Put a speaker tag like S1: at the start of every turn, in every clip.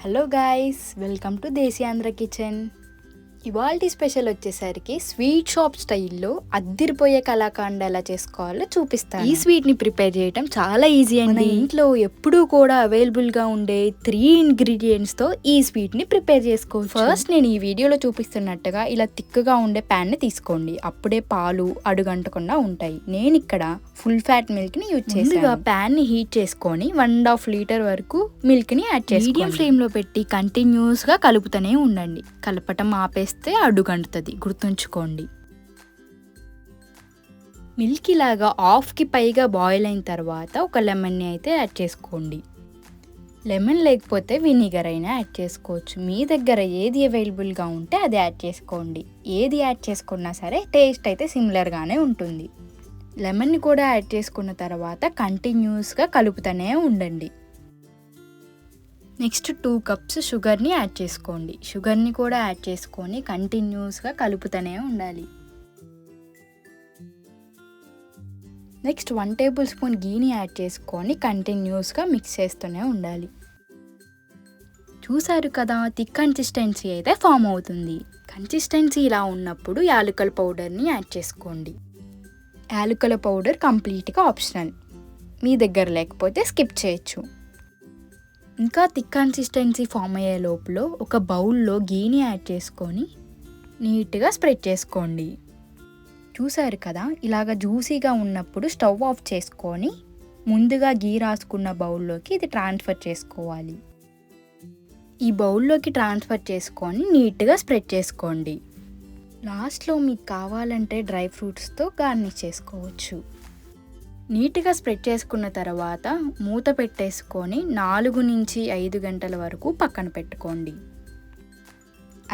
S1: Hello guys, welcome to desi Andhra kitchen. ఇవాల్టి special వచ్చేసరికి sweet shop స్టైల్లో అద్దిరిపోయే కలాకండ్ ఎలా చేసుకోవాలో చూపిస్తాను. ఈ స్వీట్ ని ప్రిపేర్ చేయడం చాలా ఈజీ అండి. ఇంట్లో ఎప్పుడూ కూడా అవైలబుల్ గా ఉండే 3 ఇంగ్రీడియంట్స్ తో ఈ స్వీట్ ని ప్రిపేర్ చేసుకోవచ్చు. ఫస్ట్ నేను ఈ వీడియోలో చూపిస్తున్నట్టుగా ఇలా తిక్కుగా ఉండే ప్యాన్ ని తీసుకోండి. అప్పుడే పాలు అడుగంటకుండా ఉంటాయి. నేను ఇక్కడ ఫుల్ ఫ్యాట్ మిల్క్ ని యూజ్ చేసి ప్యాన్ ని హీట్ చేసుకొని 1.5 లీటర్ వరకు మిల్క్ ని యాడ్ చేసి మీడియం ఫ్లేమ్ లో పెట్టి కంటిన్యూస్ గా కలుపుతూనే ఉండండి. కలపటం ఆపేస్తే అడుగంటుతుంది, గుర్తుంచుకోండి. మిల్క్ ఇలాగా హాఫ్కి పైగా బాయిల్ అయిన తర్వాత ఒక లెమన్ని అయితే యాడ్ చేసుకోండి. లెమన్ లేకపోతే వినిగర్ అయినా యాడ్ చేసుకోవచ్చు. మీ దగ్గర ఏది అవైలబుల్గా ఉంటే అది యాడ్ చేసుకోండి. ఏది యాడ్ చేసుకున్నా సరే టేస్ట్ అయితే సిమిలర్గానే ఉంటుంది. లెమన్ని కూడా యాడ్ చేసుకున్న తర్వాత కంటిన్యూస్గా కలుపుతూనే ఉండండి. నెక్స్ట్ 2 కప్స్ షుగర్ని యాడ్ చేసుకోండి. షుగర్ని కూడా యాడ్ చేసుకొని కంటిన్యూస్గా కలుపుతూనే ఉండాలి. నెక్స్ట్ 1 టేబుల్ స్పూన్ గీని యాడ్ చేసుకొని కంటిన్యూస్గా మిక్స్ చేస్తూనే ఉండాలి. చూసారు కదా, థిక్ కన్సిస్టెన్సీ అయితే ఫామ్ అవుతుంది. కన్సిస్టెన్సీ ఇలా ఉన్నప్పుడు యాలకుల పౌడర్ని యాడ్ చేసుకోండి. యాలకుల పౌడర్ కంప్లీట్గా ఆప్షనల్, మీ దగ్గర లేకపోతే స్కిప్ చేయొచ్చు. ఇంకా థిక్ కన్సిస్టెన్సీ ఫామ్ అయ్యే లోపల ఒక బౌల్లో గీని యాడ్ చేసుకొని నీట్గా స్ప్రెడ్ చేసుకోండి. చూసారు కదా, ఇలాగ జ్యూసీగా ఉన్నప్పుడు స్టవ్ ఆఫ్ చేసుకొని ముందుగా గీ రాసుకున్న బౌల్లోకి ఇది ట్రాన్స్ఫర్ చేసుకోవాలి. ఈ బౌల్లోకి ట్రాన్స్ఫర్ చేసుకొని నీట్గా స్ప్రెడ్ చేసుకోండి. లాస్ట్లో మీకు కావాలంటే డ్రై ఫ్రూట్స్తో గార్నిష్ చేసుకోవచ్చు. నీట్గా స్ప్రెడ్ చేసుకున్న తర్వాత మూత పెట్టేసుకొని 4 నుంచి 5 గంటల వరకు పక్కన పెట్టుకోండి.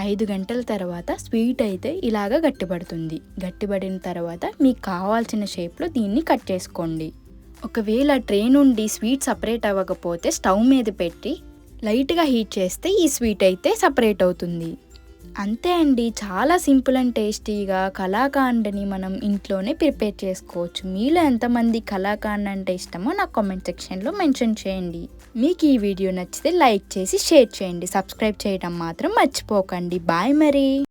S1: 5 గంటల తర్వాత స్వీట్ అయితే ఇలాగ గట్టిపడుతుంది. గట్టిపడిన తర్వాత మీకు కావాల్సిన షేప్లో దీన్ని కట్ చేసుకోండి. ఒకవేళ ట్రే నుండి స్వీట్ సపరేట్ అవ్వకపోతే స్టవ్ మీద పెట్టి లైట్గా హీట్ చేస్తే ఈ స్వీట్ అయితే సపరేట్ అవుతుంది. అంతే అండి, చాలా సింపుల్ అండ్ టేస్టీగా కలాకండ్ని మనం ఇంట్లోనే ప్రిపేర్ చేసుకోవచ్చు. మీలో ఎంతమంది కలాకండ్ అంటే ఇష్టమో నాకు కామెంట్ సెక్షన్లో మెన్షన్ చేయండి. మీకు ఈ వీడియో నచ్చితే లైక్ చేసి షేర్ చేయండి. సబ్స్క్రైబ్ చేయడం మాత్రం మర్చిపోకండి. బాయ్ మరి.